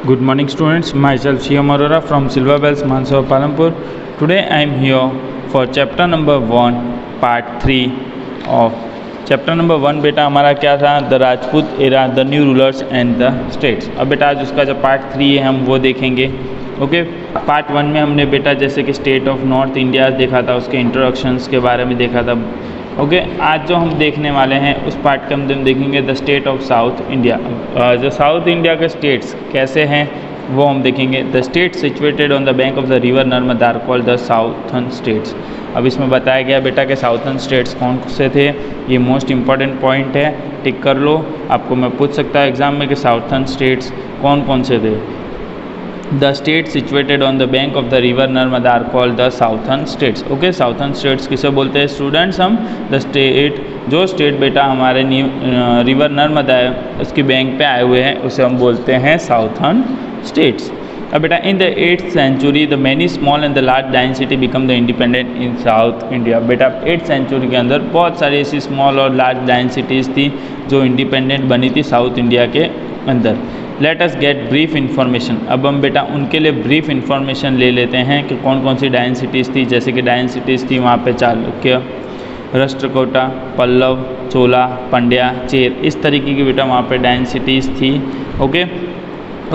Good morning students, myself Shivam Arora from Silver Bells, Mansaur, Palampur. Today I am here for chapter number 1, part 3 of chapter number 1 बेटा हमारा क्या था, the Rajput era, the new rulers and the states. अब बेटा आज उसका जो part 3 है हम वो देखेंगे। ओके, पार्ट 1 में हमने बेटा जैसे कि स्टेट ऑफ नॉर्थ इंडिया देखा था, उसके इंट्रोडक्शंस के बारे में देखा था। ओके, आज जो हम देखने वाले हैं उस पार्ट के हम देखेंगे the state of South India. जो साउथ इंडिया के स्टेट्स कैसे हैं वो हम देखेंगे। The state situated on the bank of the river Narmada are called the southern states. अब इसमें बताया गया बेटा के साउथर्न स्टेट्स कौन से थे, ये मोस्ट इंपॉर्टेंट पॉइंट है, टिक कर लो। आपको मैं पूछ सकता हूँ एग्जाम में कि साउथर्न स्टेट्स कौन कौन से थे। The state situated on the bank of the river Narmada are called the southern states. Okay, southern states किसे बोलते हैं स्टूडेंट्स? हम द स्टेट, जो स्टेट बेटा हमारे रिवर नर्मदा है उसकी बैंक पे आए हुए हैं उसे हम बोलते हैं साउथर्न स्टेट्स। अब बेटा in the 8th century the many small and the large dynasty become the independent in South India. बेटा 8th सेंचुरी के अंदर बहुत सारी ऐसी स्मॉल और लार्ज डाइन सिटीज़ थी जो इंडिपेंडेंट बनी थी साउथ इंडिया के अंदर। Let us gate brief information. अब हम बेटा उनके लिए ब्रीफ इन्फॉर्मेशन ले लेते हैं कि कौन कौन सी डाइन सिटीज़ थी। जैसे कि डाइन सिटीज़ थी वहाँ पे चालुक्य, राष्ट्रकूटा, पल्लव, चोला, पंड्या, चेर, इस तरीके की बेटा वहाँ पे डाइन सिटीज़ थी। ओके,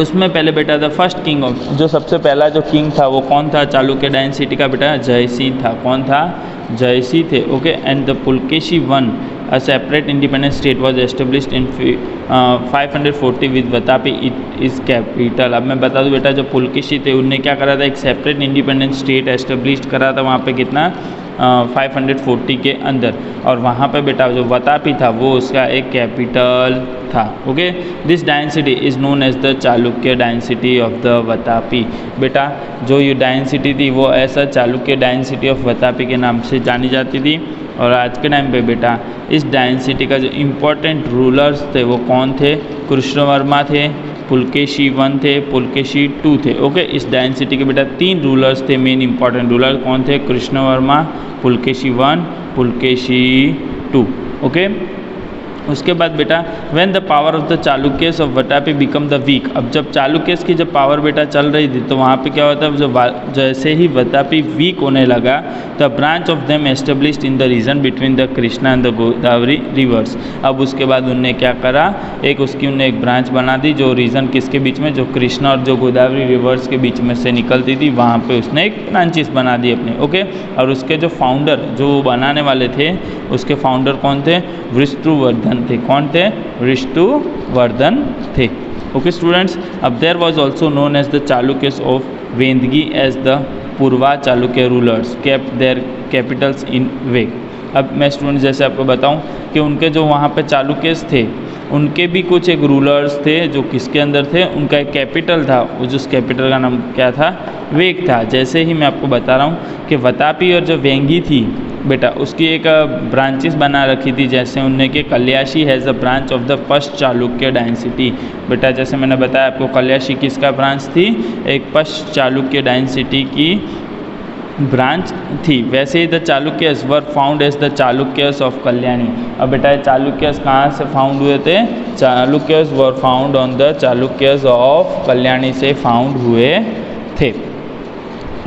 उसमें पहले बेटा द फर्स्ट किंग ऑफ, जो सबसे पहला जो किंग था वो कौन था चालुक्य डाइन सिटी का? बेटा जयसिंह था। कौन था? जयसिंह थे। Okay, and the Pulakeshi one a separate independent state was established in 540 with Vatapi it is capital। अब मैं बता दूं बेटा जो पुलकेशी थे उनने क्या करा था, एक सेपरेट इंडिपेंडेंट स्टेट एस्टेब्लिश करा था वहाँ पे कितना 540 के अंदर, और वहाँ पे बेटा जो वतापी था वो उसका एक कैपिटल था। Okay, this dynasty is known as the Chalukya dynasty of the Vatapi. बेटा जो ये डाइन सिटी थी वो ऐसा Chalukya dynasty of Vatapi के नाम से जानी जाती थी। और आज के टाइम पे बेटा इस डाइन सिटी का जो इम्पोर्टेंट रूलर्स थे वो कौन थे? कृष्णवर्मा थे, पुलकेशी वन थे, पुलकेशी टू थे। ओके, इस डाइन सिटी के बेटा 3 रूलर्स थे, मेन इंपॉर्टेंट रूलर कौन थे? Krishnavarma, Pulakeshi one, Pulakeshi two. Okay, उसके बाद बेटा when the power of the Chalukyas of Vatapi become the weak. अब जब चालुक्यस की जब पावर बेटा चल रही थी तो वहाँ पे क्या होता है, जब जैसे ही वतापी वीक होने लगा तो branch of them established in the region between the Krishna and the Godavari reverse. अब उसके बाद उनने क्या करा, उनने एक ब्रांच बना दी जो रीजन किसके बीच में, जो कृष्णा और जो गोदावरी रिवर्स के बीच में से निकलती थी, वहाँ पे उसने एक ब्रांचेस बना दी अपने। ओके, और उसके जो फाउंडर जो बनाने वाले थे उसके फाउंडर कौन थे? विष्णुवर्धन थे। कौन थे? विष्णुवर्धन थे। ओके स्टूडेंट्स, अब there was also known as the Chalukyas of वेंदगी as the Purva Chalukya rulers kept their capitals in वेक। अब मैं स्टूडेंट्स जैसे आपको बताऊं कि उनके जो वहाँ पे चालुक्यस थे उनके भी कुछ एक रूलर्स थे जो किसके अंदर थे, उनका एक कैपिटल था, उस कैपिटल का नाम क्या था? वेक था। जैसे ही मैं आपको बता रहा हूँ कि वतापी और जो वेंगी थी बेटा उसकी एक ब्रांचेस बना रखी थी। जैसे उनने कि Kalyani has a branch of the first Chalukya dynasty. बेटा जैसे मैंने बताया आपको कल्याशी किसका ब्रांच थी? एक फर्स्ट चालुक्य डायनेसिटी की ब्रांच थी। वैसे ही the Chalukyas were found as the Chalukyas of Kalyani. अब बेटा चालुक्यस कहाँ से फाउंड हुए थे? Chalukyas were found on the Chalukyas of Kalyani से फाउंड हुए थे।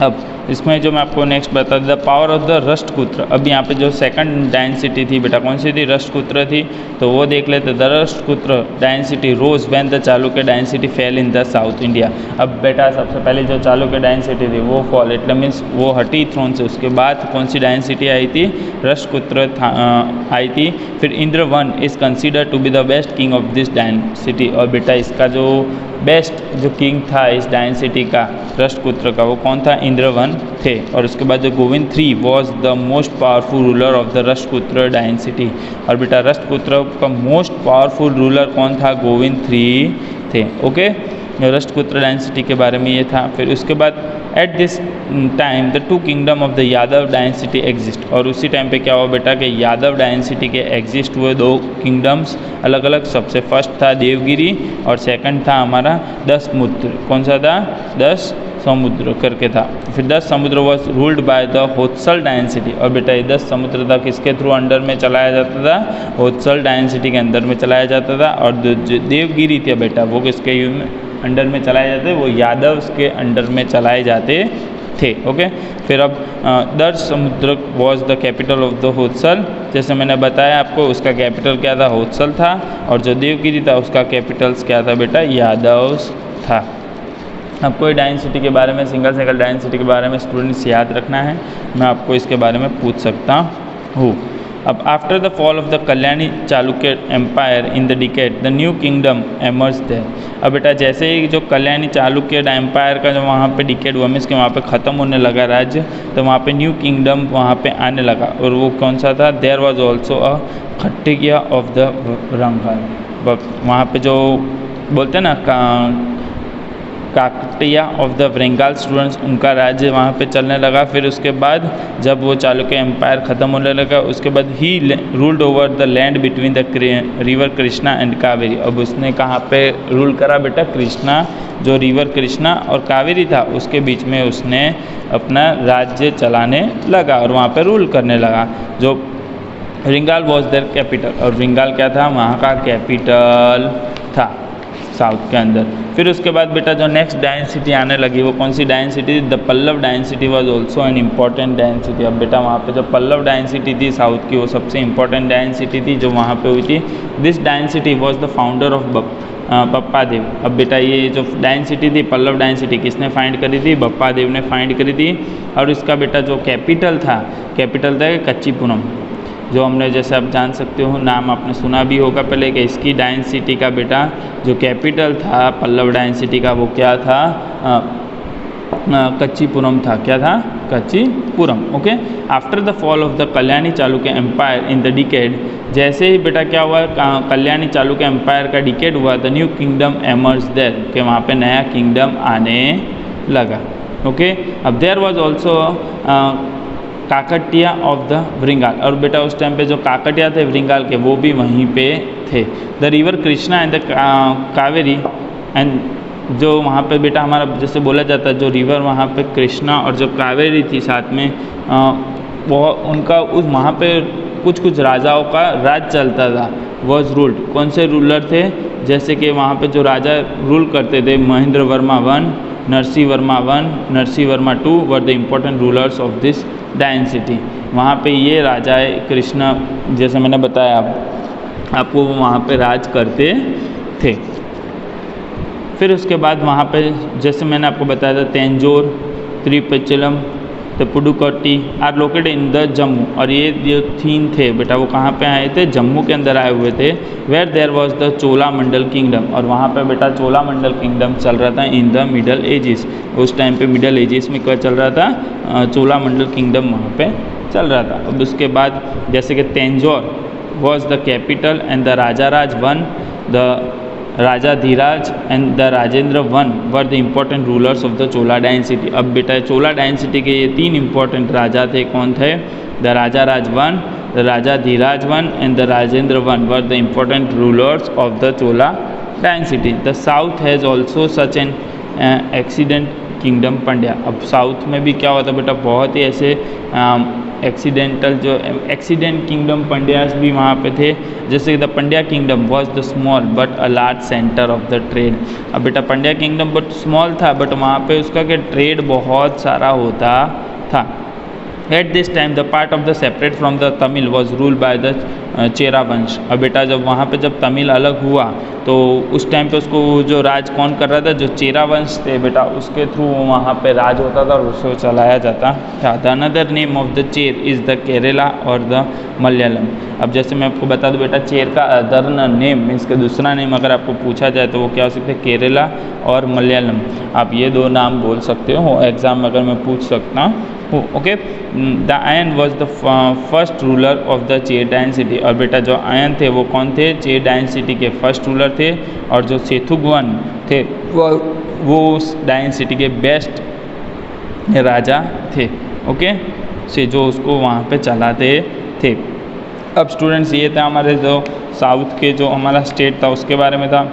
अब इसमें जो मैं आपको नेक्स्ट बता the power of the Rashtrakuta. अब यहाँ पे जो सेकंड डाइन सिटी थी बेटा कौन सी थी? राष्ट्रकूट थी। तो वो देख लेते, the Rashtrakuta dynasty rose when the Chalukya dynasty fell in the south India. अब बेटा सबसे पहले जो चालुक्य डाइन सिटी थी वो फॉल, इट मीन्स वो हटी थ्रोन से। उसके बाद कौन सी डाइन सिटी आई थी? राष्ट्रकूट आई थी। फिर Indra one is consider to be the best king of this dynasty. और बेटा इसका जो बेस्ट जो किंग था इस डाइन सिटी का राष्ट्रकूट का वो कौन था? इंद्रवन थे। और उसके बाद जो Govind 3 was the most powerful ruler of the Rashtrakuta dynasty. और बेटा राष्ट्रकूट का मोस्ट पावरफुल रूलर कौन था? गोविंद 3 थे। ओके, राष्ट्रकूट डाइन सिटी के बारे में ये था। फिर उसके बाद at this time the 2 kingdom of the Yadava dynasty exist. और उसी टाइम पे क्या हुआ बेटा कि यादव डाइन सिटी के एग्जिस्ट हुए 2 किंगडम्स अलग अलग। सबसे फर्स्ट था देवगिरी और सेकंड था हमारा 10 समुद्र। कौन सा था? 10 समुद्र करके था। फिर 10 Samudra was ruled by the Hoysala dynasty. और बेटा ये 10 समुद्र था किसके थ्रू अंडर में चलाया जाता था? होतसल डाइन सिटी के अंदर में चलाया जाता था। और जो देवगिरी थे बेटा वो किसके अंडर में चलाए जाते, वो यादव्स के अंडर में चलाए जाते थे। ओके, फिर अब दर Samudra was the capital of the Hoysala, जैसे मैंने बताया आपको उसका कैपिटल क्या था, होतसल था, और जो देवगिरी था उसका कैपिटल्स क्या था बेटा, यादव्स था। आपको ये डायन सिटी के बारे में, सिंगल डायन सिटी के बारे में स्टूडेंट्स याद रखना है, मैं आपको इसके बारे में पूछ सकता हूँ। अब after the fall of the Kalyani Chalukya empire in the decade the new kingdom emerge there. अब बेटा जैसे ही जो कल्याणी चालुक्य एम्पायर का जो वहाँ पे डिकेड हुआ, मीन्स कि वहाँ पे ख़त्म होने लगा राज्य, तो वहाँ पे न्यू किंगडम वहाँ पे आने लगा, और वो कौन सा था, there was also a Kakatiya of the Warangal. वहाँ पे जो बोलते हैं ना Kakatiya of the Bengal students, उनका राज्य वहाँ पे चलने लगा। फिर उसके बाद जब वो चालुक्य एम्पायर ख़त्म होने लगा, उसके बाद he ruled over the land between the river Krishna and Kaveri. अब उसने कहाँ पे रूल करा बेटा, कृष्णा, जो रिवर कृष्णा और कावेरी था उसके बीच में उसने अपना राज्य चलाने लगा और वहाँ पे रूल करने लगा। जो रिंगाल वॉज देयर कैपिटल, और रिंगाल क्या था, वहाँ का कैपिटल था साउथ के अंदर। फिर उसके बाद बेटा जो नेक्स्ट डायन सिटी आने लगी, वो कौन सी डायन सिटी, द पल्लव डायन city was also an important डायन सिटी। अब बेटा वहाँ पे जो पल्लव डायन सिटी थी साउथ की, वो सबसे इम्पॉर्टेंट डायन सिटी थी जो वहाँ पे हुई थी। This dynasty was the founder of Bappa Dev. अब बेटा ये जो डायन सिटी थी, पल्लव डायन सिटी, किसने फाइंड करी थी, बप्पा देव ने फाइंड करी थी। और इसका बेटा जो कैपिटल था कच्चीपुरम, जो हमने, जैसे आप जान सकते हो, नाम आपने सुना भी होगा पहले, कि इसकी डायन सिटी का बेटा जो कैपिटल था पल्लव डायन सिटी का, वो क्या था, कच्चीपुरम था। क्या था, Kanchipuram. Okay, after the fall of the Kalyani Chalukya empire in the decade, जैसे ही बेटा क्या हुआ, कल्याणी चालुक्य एम्पायर का डिकेड हुआ, the new kingdom emerge there, कि वहाँ पे नया किंगडम आने लगा। ओके, अब there was also Kakatiya of the Warangal, और बेटा उस टाइम पे जो काकटिया थे वृंगाल के, वो भी वहीं पे थे। The river Krishna and the Kaveri, and जो वहाँ पे बेटा हमारा जैसे बोला जाता है, जो रिवर वहाँ पे कृष्णा और जो कावेरी थी साथ में, वो उनका उस वहाँ पे कुछ राजाओं का राज चलता था। वॉज रूल्ड, कौन से रूलर थे, जैसे कि वहाँ पे जो राजा रूल करते थे, Mahendra Varma one, Narasimha Varma one, Narasimha Varma two were the important rulers of this dynasty. वहाँ पे ये राजा कृष्णा, जैसे मैंने बताया आपको, वहाँ पे राज करते थे। फिर उसके बाद वहाँ पे जैसे मैंने आपको बताया था, तेंजोर, त्रिपचलम, तो Pudukkottai are located in the Jammu, और ये जो तीन थे बेटा वो कहाँ पे आए थे, जम्मू के अंदर आए हुए थे। Where there was the Chola Mandal kingdom, और वहाँ पे बेटा चोला मंडल किंगडम चल रहा था इन द मिडल एजिस। उस टाइम पे मिडल एजिस में क्या चल रहा था, चोला मंडल किंगडम वहाँ पे चल रहा था। अब उसके बाद जैसे कि Tanjore was the capital and the Rajaraja one, the Raja Dhiraj and the Rajendra one were the important rulers of the Chola dynasty. अब बेटा चोला डायन सिटी के ये तीन इम्पोर्टेंट राजा थे, कौन थे, the Raja Raj one, the Raja Dhiraj one and the Rajendra one were the important rulers of the Chola dynasty. The south has also such an accident kingdom Pandya. अब साउथ में भी क्या होता है बेटा, बहुत ही ऐसे एक्सीडेंटल जो एक्सीडेंट किंगडम पंड्यास भी वहाँ पे थे। जैसे the Pandya kingdom was the small but a large centre of the trade. अब बेटा पंड्या किंगडम बट स्मॉल था, बट वहाँ पे उसका क्या ट्रेड बहुत सारा होता था। At this time the part of the separate from the Tamil was ruled by the Chera वंश। अब बेटा जब वहाँ पे जब तमिल अलग हुआ तो उस टाइम पे उसको जो राज कौन कर रहा था, जो चेरा वंश थे बेटा, उसके थ्रू वहाँ पे राज होता था और उसको चलाया जाता था। The another name of the Chera is the Kerala और द मलयालम। अब जैसे मैं आपको बता दूँ बेटा, चेर का अदर नेम मीन्स के दूसरा नेम अगर आपको पूछा जाए तो वो क्या हो सकता है, केरला और मलयालम। आप ये दो नाम बोल सकते हो एग्ज़ाम में, अगर मैं पूछ सकता हूँ। Okay, the Ayan was the first ruler of the Chera dynasty. और बेटा जो आयन थे वो कौन थे, चेर डायन सिटी के फर्स्ट रूलर थे। और जो सेथुगवन थे वो उस डायन सिटी के बेस्ट राजा थे। ओके, से जो उसको वहाँ पे चलाते थे। अब स्टूडेंट्स ये था हमारे जो साउथ के जो हमारा स्टेट था उसके बारे में था।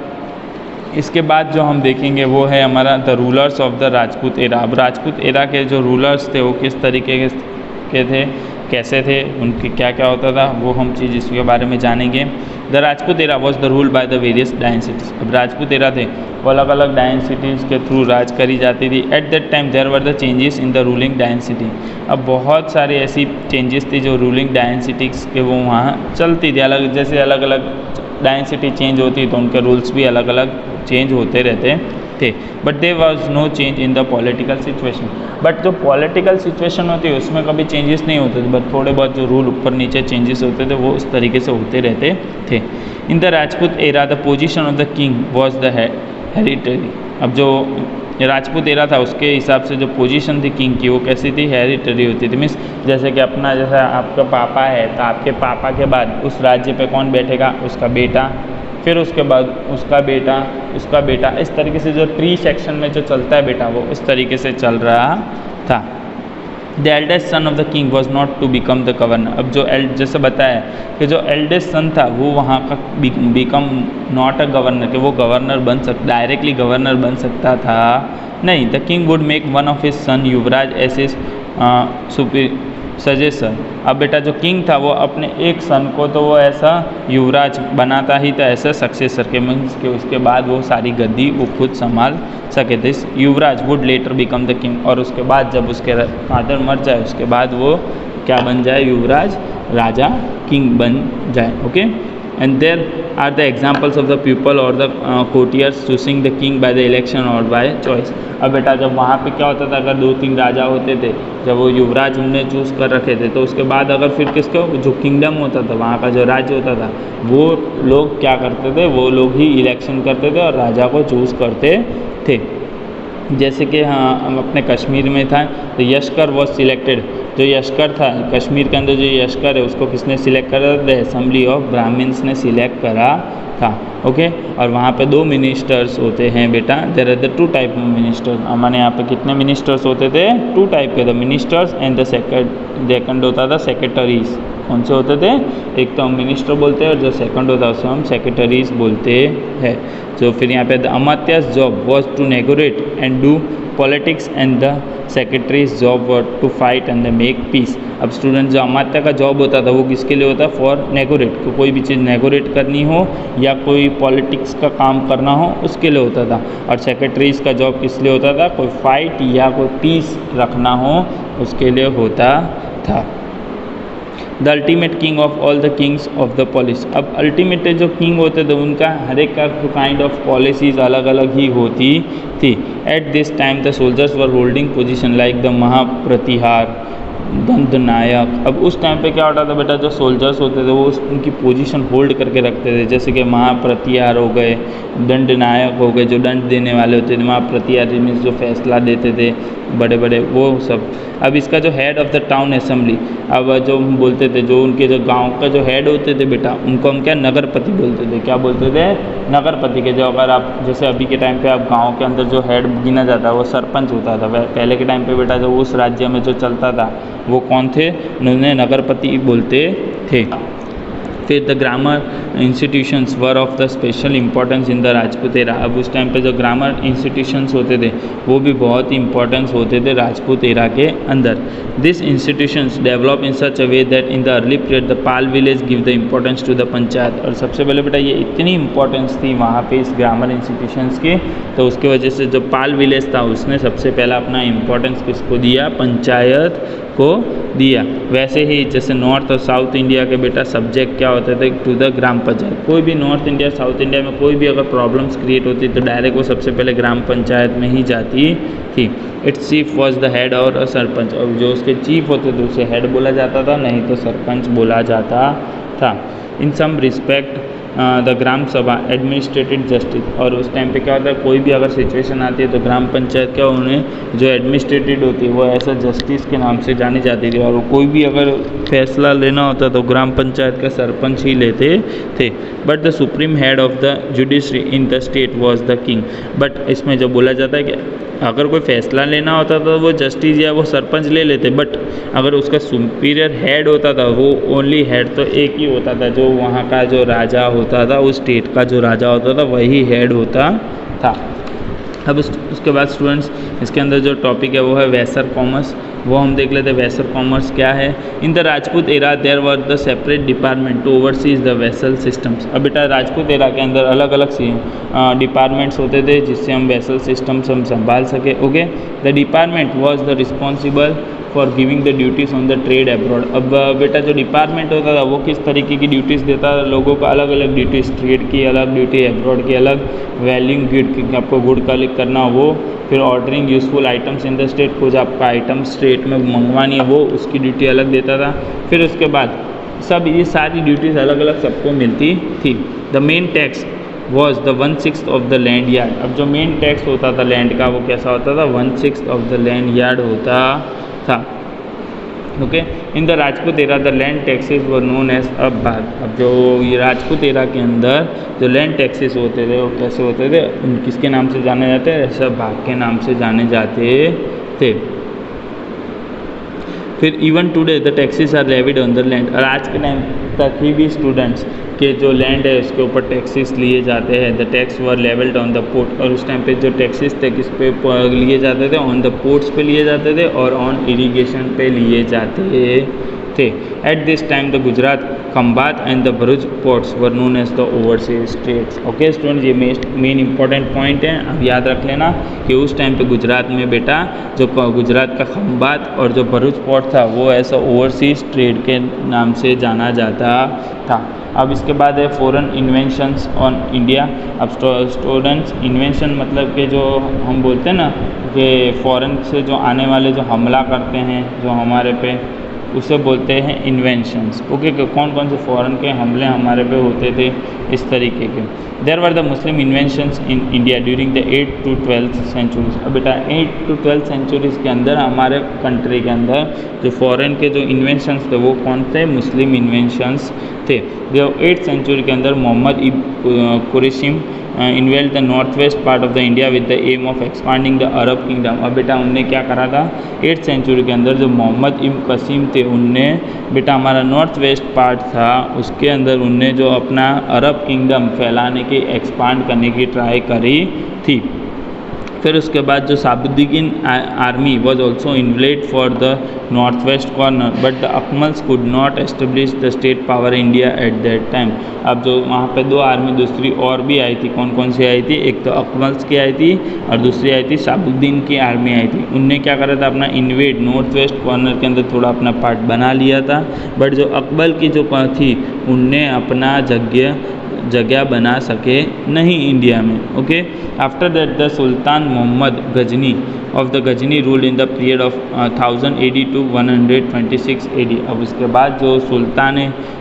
इसके बाद जो हम देखेंगे वो है हमारा the rulers of the Rajput era. अब राजपूत एरा के जो रूलर्स थे वो किस तरीके के के थे, कैसे थे, उनके क्या क्या होता था, वो हम चीज़ इसके बारे में जानेंगे। The Rajput era was the rule by the various dynasties. अब राजपूत एरा थे वो अलग अलग डायनेसिटीज़ के थ्रू राज करी जाती थी। At that time there were the changes in the ruling dynasty. अब बहुत सारे ऐसी चेंजेस थी जो रूलिंग डायनेसिटीज़ के वो वहाँ चलती थी। अलग जैसे अलग अलग डायनेसिटी चेंज होती तो उनके रूल्स भी अलग अलग चेंज होते रहते थे। But there was no change in the political situation. But जो पॉलिटिकल सिचुएशन होती है उसमें कभी चेंजेस नहीं होते थे, बट थोड़े बहुत जो रूल ऊपर नीचे चेंजेस होते थे वो उस तरीके से होते रहते थे। इन the Rajput era the position of the king was the hereditary. अब जो राजपूत एरा था उसके हिसाब से जो पोजीशन थी किंग की वो कैसी थी, हेरिटरी होती थी। मीन्स जैसे कि अपना जैसा आपका पापा है तो आपके पापा के बाद उस राज्य पे कौन बैठेगा, उसका बेटा, फिर उसके बाद उसका बेटा, उसका बेटा, इस तरीके से जो ट्री सेक्शन में जो चलता है बेटा वो इस तरीके से चल रहा था। The eldest son of the king was not to become the governor. अब जो जैसे बताया कि जो एल्डेस्ट सन था वो वहाँ का बिकम नॉट अ गवर्नर, कि वो गवर्नर बन डायरेक्टली गवर्नर बन सकता था नहीं। The king would make one of his son yuvraj as his suggestion. अब बेटा जो किंग था वो अपने एक सन को तो वो ऐसा युवराज बनाता ही था, ऐसा सक्सेसर के, मीन्स के उसके बाद वो सारी गद्दी वो खुद संभाल सके थे। Yuvraj would later become the king. और उसके बाद जब उसके फादर मर जाए उसके बाद वो क्या बन जाए, युवराज, राजा, किंग बन जाए। Okay, and there are the examples of the people और the courtiers choosing the king by the election और बाय चॉइस। अब बेटा जब वहाँ पे क्या होता था, अगर 2-3 राजा होते थे, जब वो युवराज उनने चूज़ कर रखे थे तो उसके बाद अगर फिर किसको जो किंगडम होता था, वहाँ का जो राज्य होता था, वो लोग क्या करते थे, वो लोग ही इलेक्शन करते थे और राजा को चूज़ करते थे। जैसे कि हाँ हम अपने कश्मीर में था तो यशकर वॉज सिलेक्टेड। जो यशकर था कश्मीर के अंदर, जो यशकर है उसको किसने सिलेक्ट करा, द असेंबली ऑफ ब्राह्मण्स ने सिलेक्ट करा था। ओके, और वहाँ पे 2 मिनिस्टर्स होते हैं बेटा। There are the 2 type of ministers. हमारे यहाँ पे कितने मिनिस्टर्स होते थे, 2 टाइप के, the ministers and the second होता था सेक्रेटरीज। कौन से होते थे, एक तो हम मिनिस्टर बोलते हैं और जो सेकंड होता है उसे हम सेक्रेटरीज बोलते हैं। जो फिर यहाँ पे the Amatyas job was to negotiate and do politics and the secretaries job were to fight and the make peace. अब स्टूडेंट जो अमात्य का जॉब होता था वो किसके लिए होता है, फॉर नेगोरेट, को कोई भी चीज़ नेगोरेट करनी हो या कोई पॉलिटिक्स का काम करना हो उसके लिए होता था। और सेक्रेटरीज का जॉब किस लिए होता था, कोई फाइट या कोई पीस रखना हो उसके लिए होता था। The ultimate king of all the kings of the polis. अब अल्टीमेट जो किंग होते थे उनका हर एक का काइंड ऑफ पॉलिसीज अलग अलग ही होती थी। At this time the soldiers were holding position like the Mahapratihar, Dandanayak. अब उस टाइम पे क्या होता था बेटा, जो सोल्जर्स होते थे वो उनकी पोजीशन होल्ड करके रखते थे। जैसे कि महाप्रतिहार हो गए, दंडनायक हो गए, जो दंड देने वाले होते थे, महाप्रतिहार मीन्स जो फैसला देते थे बड़े बड़े, वो सब। अब इसका जो head of the town assembly, अब जो हम बोलते थे, जो उनके जो गांव का जो हेड होते थे बेटा, उनको हम क्या नगरपति बोलते थे। क्या बोलते थे, नगरपति के। जो अगर आप जैसे अभी के टाइम पे आप गांव के अंदर जो हेड गिना जाता है वो सरपंच होता था। पहले के टाइम पे बेटा जो उस राज्य में जो चलता था वो कौन थे, उन्हें नगरपति बोलते थे। फिर the grammar institutions were of the special importance in the Rajput era. अब उस टाइम पे जो ग्रामर इंस्टीट्यूशंस होते थे वो भी बहुत ही इंपॉर्टेंस होते थे राजपूत एरा के अंदर। This institutions develop in such a way that in the early period the Pal village give the importance to the panchayat. और सबसे पहले बेटा ये इतनी इंपॉर्टेंस थी वहाँ पे इस ग्रामर इंस्टीट्यूशंस की, तो उसकी वजह से जो पाल विलेज था उसने सबसे पहला अपना इंपॉर्टेंस किसको दिया, पंचायत को दिया। वैसे ही जैसे नॉर्थ और साउथ इंडिया के बेटा सब्जेक्ट क्या होते थे, टू द ग्राम पंचायत। कोई भी नॉर्थ इंडिया साउथ इंडिया में कोई भी अगर प्रॉब्लम्स क्रिएट होती तो डायरेक्ट वो सबसे पहले ग्राम पंचायत में ही जाती थी। It's chief was the head और सरपंच। और जो उसके चीफ होते थे उसे हेड बोला जाता था, नहीं तो सरपंच बोला जाता था। इन सम रिस्पेक्ट द ग्राम सभा एडमिनिस्ट्रेटिव जस्टिस। और उस टाइम पे क्या होता है, कोई भी अगर सिचुएशन आती है तो ग्राम पंचायत क्या उन्हें जो एडमिनिस्ट्रेटिव होती है वो ऐसा जस्टिस के नाम से जानी जाती थी। और कोई भी अगर फैसला लेना होता तो ग्राम पंचायत का सरपंच ही लेते थे। But the supreme head of the judiciary in the state was the king. But इसमें जो बोला जाता है कि अगर कोई फैसला लेना होता तो वो जस्टिस या वो सरपंच ले लेते, बट अगर उसका सुपीरियर हेड होता था वो ओनली हेड तो एक ही होता था, जो वहाँ का जो राजा होता था, उस स्टेट का जो राजा होता था वही हेड होता था। अब उसके बाद स्टूडेंट्स इसके अंदर जो टॉपिक है वो है वैसर कॉमर्स। वो हम देख लेते हैं वेसल कॉमर्स क्या है। In the Rajput era there were the separate department to overseas the vessel systems. अब बेटा राजपूत एरा के अंदर अलग अलग डिपार्टमेंट्स होते थे जिससे हम वेसल सिस्टम्स हम संभाल सके। Okay, the department was the responsible for giving the duties on the trade abroad. अब बेटा जो डिपार्टमेंट होता था वो किस तरीके की ड्यूटीज़ देता था लोगों को, अलग अलग ड्यूटीज़, ट्रेड की अलग ड्यूटी, अब्रॉड की अलग, वैल्यूइंग गुड की आपको गुड कलेक्ट करना वो, फिर ordering useful items in the state, कुछ आपका आइटम स्टेट में मंगवानी है वो उसकी ड्यूटी अलग देता था। फिर उसके बाद सब ये सारी ड्यूटीज़ अलग अलग सबको मिलती थी। The main tax was the 1/6 of the land yard. अब जो मेन टैक्स होता था लैंड का वो कैसा होता था, 1/6 ऑफ द लैंड यार्ड होता था। Okay, in the Rajput era the land taxes were known as अब भाग। अब जो ये राजपूत एरा के अंदर जो लैंड टैक्सेस होते थे वो कैसे होते थे, किसके नाम से जाने जाते हैं, सब भाग के नाम से जाने जाते थे। फिर even today the taxes are levied on the land. और आज के टाइम तक भी स्टूडेंट्स के जो लैंड है उसके ऊपर टैक्सेस लिए जाते हैं। The tax were levelled on the port. और उस टाइम पे जो टैक्सेस थे किस पे लिए जाते थे, ऑन द पोर्ट्स पे लिए जाते थे और ऑन इरिगेशन पे लिए जाते थे। At this time the Gujarat, Khambhat and the Bharuch ports were known as the overseas states. Okay student, ये मेन इंपॉर्टेंट पॉइंट है, अब याद रख लेना कि उस टाइम पे गुजरात में बेटा जो गुजरात का खंभात और जो भरूच पोर्ट था वो ऐसा ओवरसीज ट्रेड के नाम से जाना जाता था। अब इसके बाद है फॉरेन इन्वेंशंस ऑन इंडिया। अब स्टूडेंट्स, इन्वेंशन मतलब कि जो हम बोलते हैं ना कि फ़ॉरेन से जो आने वाले जो हमला करते हैं जो हमारे पे, उसे बोलते हैं इन्वेंशंस। ओके, कौन कौन से फ़ॉरेन के हमले हमारे पे होते थे इस तरीके के। There were the Muslim inventions in India during the 8th to 12th centuries. अब बेटा 8th to 12th सेंचुरीज़ के अंदर हमारे कंट्री के अंदर जो फ़ॉरेन के जो इन्वेंशंस थे वो कौन थे, मुस्लिम इन्वेंशंस थे। जो 8th सेंचुरी के अंदर Mohammad ibn Qasim invaded the north west part of the India with the aim of expanding the Arab kingdom. अब बेटा उनने क्या करा था, 8th सेंचुरी के अंदर जो मोहम्मद इब्न कसीम थे उनने बेटा हमारा नॉर्थ वेस्ट पार्ट था उसके अंदर उनने जो अपना अरब किंगडम फैलाने की, एक्सपांड करने की ट्राई करी थी। फिर उसके बाद जो Shahabuddin army was also invaded for the north west corner but the अकमल्स could not establish the state power India at that time. अब जो वहाँ पे दो आर्मी दूसरी और भी आई थी, कौन कौन सी आई थी, एक तो अकमल्स की आई थी और दूसरी आई थी साबुद्दीन की आर्मी आई थी। उनने क्या करा था, अपना इन्वेड नॉर्थ वेस्ट कॉर्नर के अंदर थोड़ा अपना पार्ट बना लिया था। बट जो अकबर की जो थी उनने अपना जगह बना सके नहीं इंडिया में। Okay, after that the Sultan Mohammad Ghazni of the Ghazni ruled in the period of 1000 AD to 126 AD। अब उसके बाद जो सुल्तान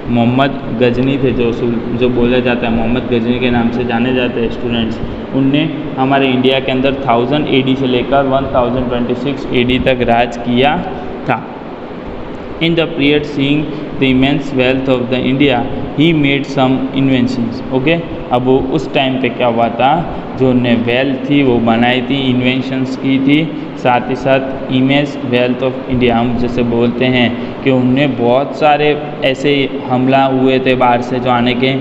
मोहम्मद गजनी थे, जो बोला जाता है मोहम्मद गजनी के नाम से जाने जाते हैं स्टूडेंट्स, उनने हमारे इंडिया के अंदर 1000 AD से लेकर 1026 AD तक राज किया था। In the period seeing the immense wealth of the India, he made some inventions. Okay, अब वो उस टाइम पे क्या हुआ था, जो उनने वेल्थ थी वो बनाई थी, इन्वेंशंस की थी, साथ ही साथ इमेज वेल्थ ऑफ इंडिया हम जैसे बोलते हैं कि उनने बहुत सारे ऐसे हमला हुए थे बाहर से जो आने के,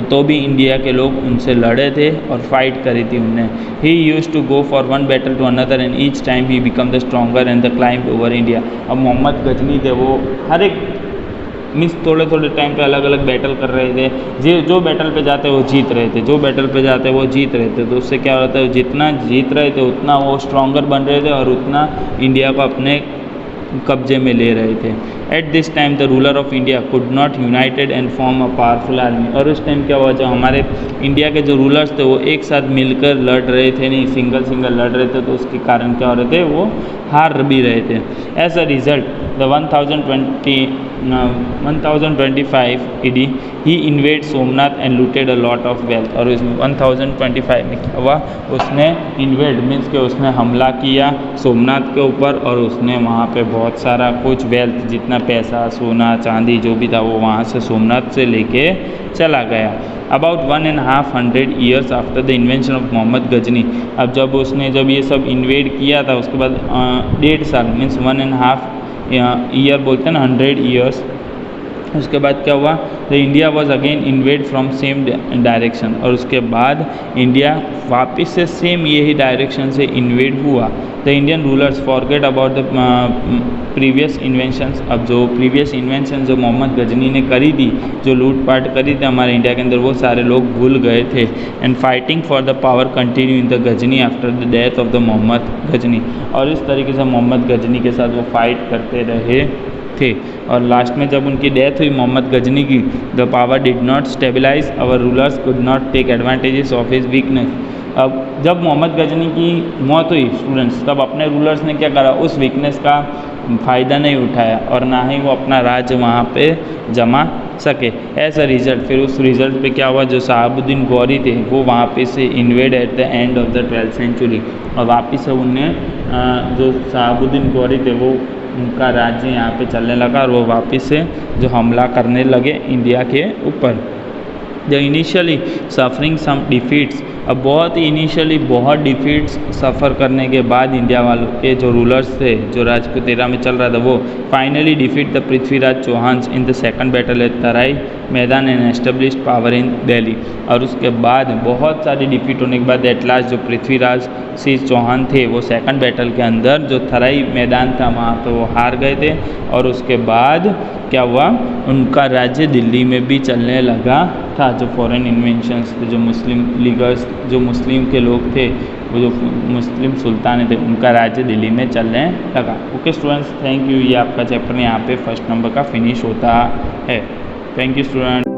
तो भी इंडिया के लोग उनसे लड़े थे और फाइट करी थी उनने। He use to go for one battle to another and each time he become the stronger and the climb over India. अब मोहम्मद गजनी थे वो हर एक मीन्स थोड़े थोड़े टाइम पे अलग अलग बैटल कर रहे थे, जो बैटल पे जाते वो जीत रहे थे, जो बैटल पे जाते वो जीत रहे थे। तो उससे क्या होता है, जितना जीत रहे थे उतना वो स्ट्रॉन्गर बन रहे थे और उतना इंडिया को अपने कब्जे में ले रहे थे। At this time the ruler of India could not United and form a powerful army. और उस टाइम क्या हुआ, जो हमारे इंडिया के जो रूलर्स थे वो एक साथ मिलकर लड़ रहे थे, नहीं सिंगल लड़ रहे थे, तो उसके कारण क्या हो रहे थे, वो हार भी रहे थे। As a result the 1025 AD he invade Somnath and looted a lot of wealth. और इस 1025 में क्या हुआ, उसने इन्वेड मीन्स के उसने हमला किया सोमनाथ के ऊपर और उसने वहाँ पे बहुत सारा कुछ वेल्थ, जितना पैसा सोना चांदी जो भी था वो वहाँ से सोमनाथ से लेके चला गया। About 1.5 years after the invention of Mohammad Ghazni. अब जब ये सब इन्वेड किया था उसके बाद 1.5 साल मीन्स 1.5 ईयर बोलते हैं ना, 100 years उसके बाद क्या हुआ, the India was again invade from same direction, और उसके बाद इंडिया वापस से सेम यही डायरेक्शन से इन्वेड हुआ। The Indian rulers forget about the previous inventions. अब जो प्रीवियस इन्वेंशन जो मोहम्मद गजनी ने करी थी, जो लूटपाट करी थी हमारे इंडिया के अंदर, वो सारे लोग भूल गए थे। And fighting for the power continue in the Ghazni after the death of the Mohammad Ghazni, और इस तरीके से मोहम्मद गजनी के साथ वो फाइट करते रहे थे। और लास्ट में जब उनकी डेथ हुई मोहम्मद गजनी की, the power did not stabilize, our rulers could not take advantages of his weakness. अब जब मोहम्मद गजनी की मौत हुई स्टूडेंट्स, तब अपने रूलर्स ने क्या करा, उस वीकनेस का फ़ायदा नहीं उठाया और ना ही वो अपना राज्य वहाँ पे जमा सके। एज अ रिज़ल्ट फिर उस रिज़ल्ट पे क्या हुआ, जो शहाबुद्दीन गौरी थे वो वहाँ पे से invade at the end of the 12th century, और वापस से उन्हें जो शहाबुद्दीन गौरी थे वो उनका राज्य यहाँ पे चलने लगा और वो वापस से जो हमला करने लगे इंडिया के ऊपर। The initially suffering some defeats, अब बहुत ही इनिशियली बहुत डिफीट्स सफ़र करने के बाद इंडिया वालों के जो रूलर्स थे, जो राजपूत एरा में चल रहा था, वो finally defeat the Prithviraj Chauhan in the second battle at Tarain मैदान and established power in Delhi. और उसके बाद बहुत सारी डिफीट होने के बाद एट लास्ट जो पृथ्वीराज सिंह चौहान थे वो सेकंड बैटल के अंदर जो थराई मैदान था वहाँ पे वो हार गए थे, और उसके बाद क्या हुआ, उनका राज्य दिल्ली में भी चलने लगा था। जो फॉरेन इन्वेंशंस थे, जो मुस्लिम लीगर्स, जो मुस्लिम के लोग थे, वो जो मुस्लिम सुल्तान थे, उनका राज्य दिल्ली में चलने लगा। Okay students, thank you. ये आपका चैप्टर यहाँ पे फर्स्ट नंबर का फिनिश होता है। Thank you student.